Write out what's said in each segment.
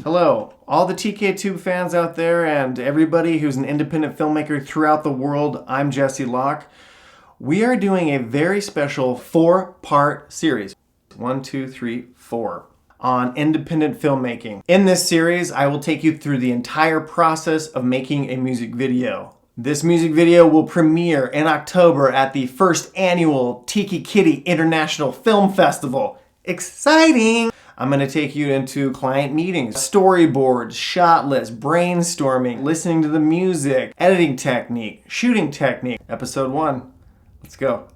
Hello, all the TK2 fans out there and everybody who's an independent filmmaker throughout the world. I'm Jesse Locke. We are doing a very special 4-part series. 1, 2, 3, 4. On independent filmmaking. In this series, I will take you through the entire process of making a music video. This music video will premiere in October at the first annual TikiKiti International Film Festival. Exciting! I'm going to take you into client meetings, storyboards, shot lists, brainstorming, listening to the music, editing technique, shooting technique. Episode 1. Let's go.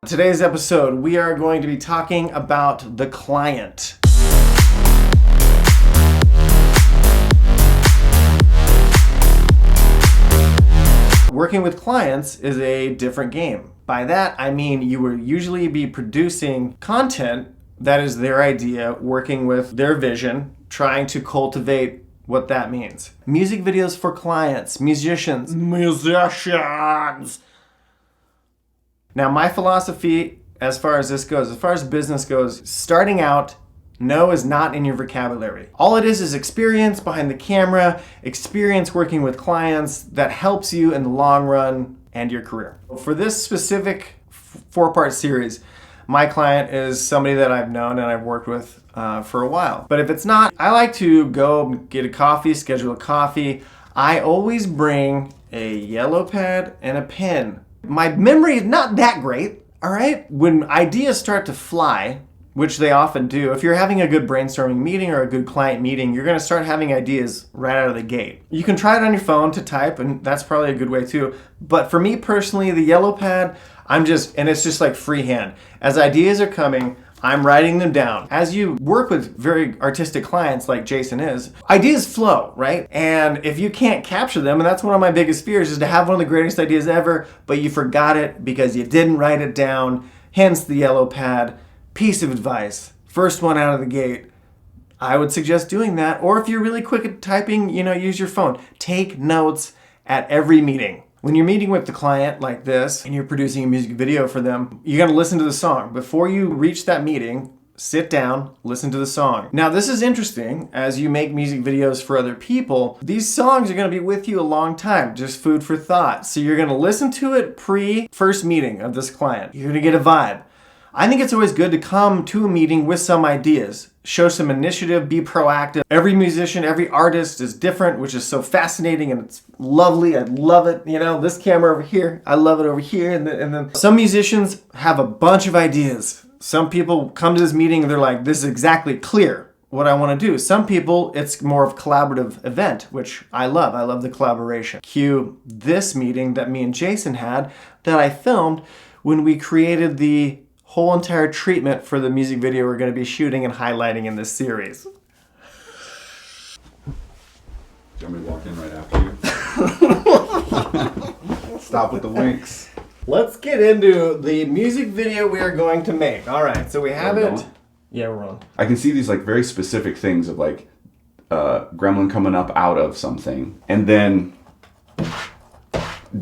Today's episode, we are going to be talking about the client. Working with clients is a different game. By that, I mean you will usually be producing content that is their idea, working with their vision, trying to cultivate what that means. Music videos for clients, musicians. Now, my philosophy as far as this goes, as far as business goes, starting out, no is not in your vocabulary. All it is experience behind the camera, experience working with clients that helps you in the long run and your career. For this specific 4-part series, my client is somebody that I've known and I've worked with for a while. But if it's not, I like to go get a coffee, schedule a coffee. I always bring a yellow pad and a pen. My memory is not that great, all right? When ideas start to fly, which they often do, if you're having a good brainstorming meeting or a good client meeting, you're gonna start having ideas right out of the gate. You can try it on your phone to type, and that's probably a good way too. But for me personally, the yellow pad, it's just like freehand. As ideas are coming, I'm writing them down. As you work with very artistic clients like Jason is, ideas flow, right? And if you can't capture them, and that's one of my biggest fears, is to have one of the greatest ideas ever, but you forgot it because you didn't write it down, hence the yellow pad. Piece of advice, first one out of the gate, I would suggest doing that. Or if you're really quick at typing, use your phone. Take notes at every meeting. When you're meeting with the client like this and you're producing a music video for them, you gotta listen to the song. Before you reach that meeting, sit down, listen to the song. Now this is interesting as you make music videos for other people. These songs are gonna be with you a long time, just food for thought. So you're gonna listen to it pre-first meeting of this client. You're gonna get a vibe. I think it's always good to come to a meeting with some ideas, show some initiative, be proactive. Every musician, every artist is different, which is so fascinating and it's lovely. I love it. This camera over here, I love it over here. And then some musicians have a bunch of ideas. Some people come to this meeting and they're like, this is exactly clear what I want to do. Some people, it's more of a collaborative event, which I love. I love the collaboration. Cue this meeting that me and Jason had that I filmed when we created the whole entire treatment for the music video we're going to be shooting and highlighting in this series. Do you want me to walk in right after you? Stop with the winks. Let's get into the music video we are going to make. All right, so we have it. Going? Yeah, we're on. I can see these very specific things of gremlin coming up out of something and then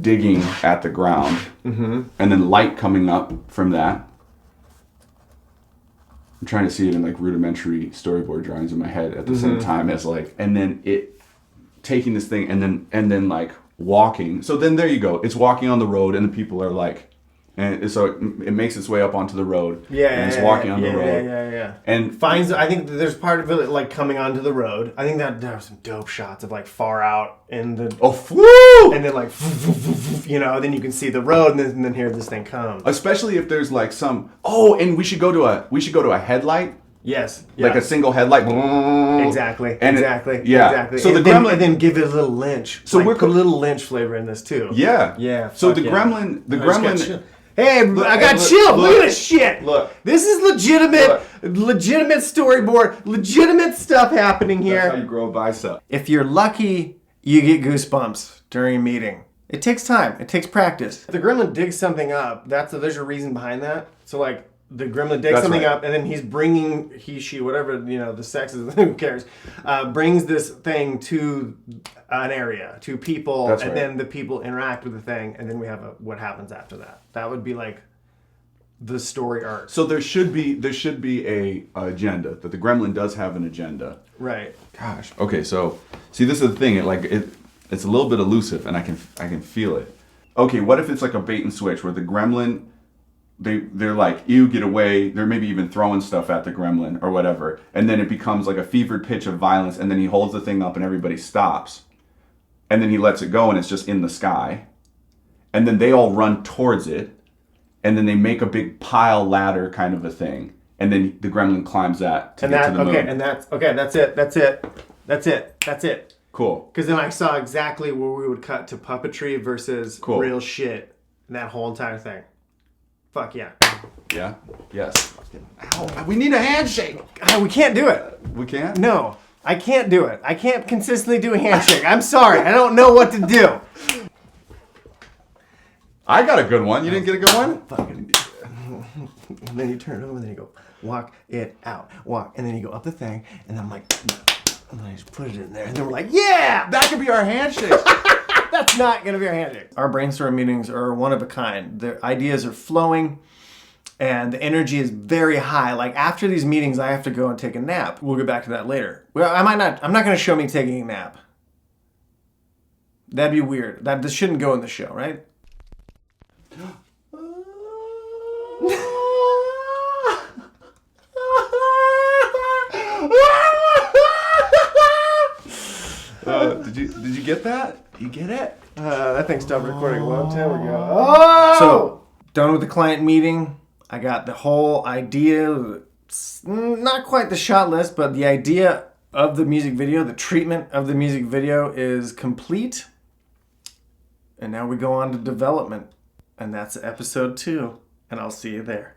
digging at the ground, and then light coming up from that. I'm trying to see it in rudimentary storyboard drawings in my head at the same time as and then it taking this thing and then walking. So then there you go. It's walking on the road and the people are and so it makes its way up onto the road. And it's walking on the road. Yeah. And finds. I think there's part of it coming onto the road. I think that there are some dope shots of far out in the. Oh, woo! And then then you can see the road and then here this thing comes. Especially if there's some. Oh, and we should go to a headlight. Yes. Like a single headlight. Exactly. And exactly. Yeah. Exactly. So and the gremlin. And then give it a little lynch. So we're put a little lynch flavor in this too. Yeah. Yeah. So the gremlin. Hey, I got chilled. Look at this shit. Look. This is legitimate storyboard, legitimate stuff happening here. That's how you grow a bicep. If you're lucky, you get goosebumps during a meeting. It takes time. It takes practice. If the gremlin digs something up, there's a reason behind that. So like the gremlin digs something up, and then he's bringing she, whatever the sex is, who cares, brings this thing to an area, to people, then the people interact with the thing, and then we have what happens after that. That would be like the story arc. So there should be a agenda, that the gremlin does have an agenda. Right. Gosh. Okay, so see, this is the thing. It's a little bit elusive, and I can feel it. Okay, what if it's like a bait and switch where the gremlin, they're like, ew, get away. They're maybe even throwing stuff at the gremlin or whatever, and then it becomes like a fevered pitch of violence, and then he holds the thing up and everybody stops, and then he lets it go and it's just in the sky, and then they all run towards it, and then they make a big pile ladder kind of a thing, and then the gremlin climbs that to get to the moon. That's it. Cool. Because then I saw exactly where we would cut to puppetry versus real shit in that whole entire thing. Fuck yeah. Yeah? Yes. Ow, we need a handshake. We can't do it. We can't? No, I can't do it. I can't consistently do a handshake. I'm sorry. I don't know what to do. I got a good one. You didn't get a good one? Fucking. And then you turn it over and then you go, walk it out. Walk. And then you go up the thing. And then I'm like, and then I just put it in there. And then we're like, yeah! That could be our handshake. That's not going to be our handshake. Our brainstorm meetings are one of a kind. The ideas are flowing and the energy is very high. Like after these meetings, I have to go and take a nap. We'll get back to that later. Well, I'm not going to show me taking a nap. That'd be weird. This shouldn't go in the show, right? Did you get that? You get it? That thing stopped recording a long time ago. Oh! So, done with the client meeting. I got the whole idea, not quite the shot list, but the idea of the music video, the treatment of the music video is complete. And now we go on to development. And that's episode 2. And I'll see you there.